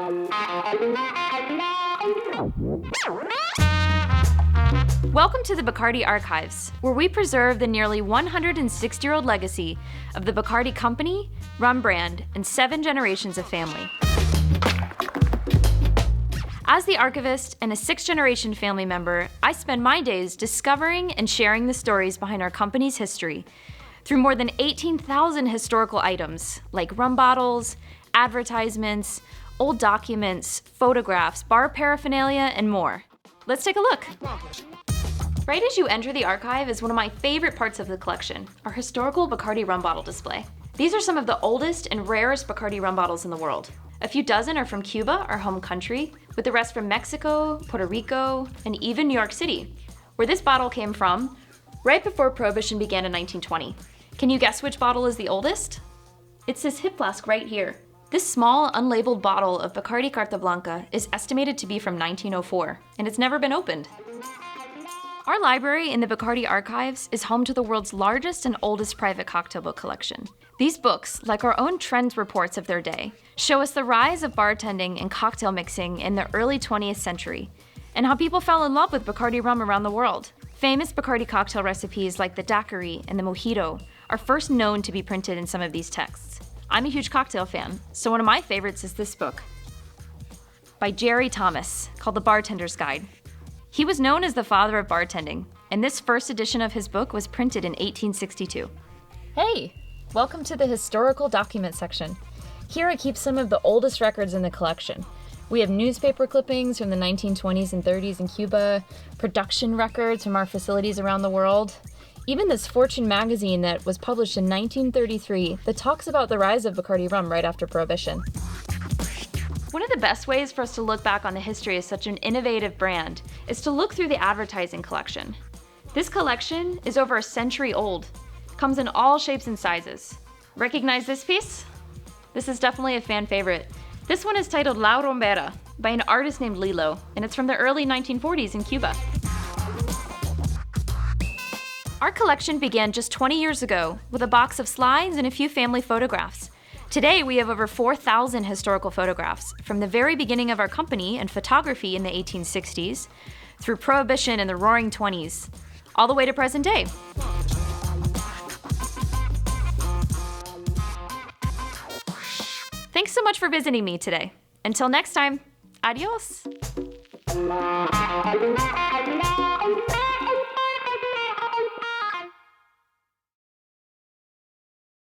Welcome to the Bacardi Archives, where we preserve the nearly 160-year-old legacy of the Bacardi Company, rum brand, and 7 generations of family. As the archivist and a 6th-generation family member, I spend my days discovering and sharing the stories behind our company's history through more than 18,000 historical items like rum bottles, advertisements, old documents, photographs, bar paraphernalia, and more. Let's take a look. Right as you enter the archive is one of my favorite parts of the collection, our historical Bacardi rum bottle display. These are some of the oldest and rarest Bacardi rum bottles in the world. A few dozen are from Cuba, our home country, with the rest from Mexico, Puerto Rico, and even New York City, where this bottle came from right before Prohibition began in 1920. Can you guess which bottle is the oldest? It's this hip flask right here. This small, unlabeled bottle of Bacardi Carta Blanca is estimated to be from 1904, and it's never been opened. Our library in the Bacardi Archives is home to the world's largest and oldest private cocktail book collection. These books, like our own trends reports of their day, show us the rise of bartending and cocktail mixing in the early 20th century, and how people fell in love with Bacardi rum around the world. Famous Bacardi cocktail recipes like the daiquiri and the mojito are first known to be printed in some of these texts. I'm a huge cocktail fan, so one of my favorites is this book by Jerry Thomas, called The Bartender's Guide. He was known as the father of bartending, and this first edition of his book was printed in 1862. Hey, welcome to the historical document section. Here I keep some of the oldest records in the collection. We have newspaper clippings from the 1920s and 30s in Cuba, production records from our facilities around the world, even this Fortune magazine that was published in 1933 that talks about the rise of Bacardi rum right after Prohibition. One of the best ways for us to look back on the history of such an innovative brand is to look through the advertising collection. This collection is over a century old, comes in all shapes and sizes. Recognize this piece? This is definitely a fan favorite. This one is titled La Rumbera by an artist named Lilo, and it's from the early 1940s in Cuba. Our collection began just 20 years ago with a box of slides and a few family photographs. Today, we have over 4,000 historical photographs from the very beginning of our company and photography in the 1860s, through Prohibition in the Roaring 20s, all the way to present day. Thanks so much for visiting me today. Until next time, adios.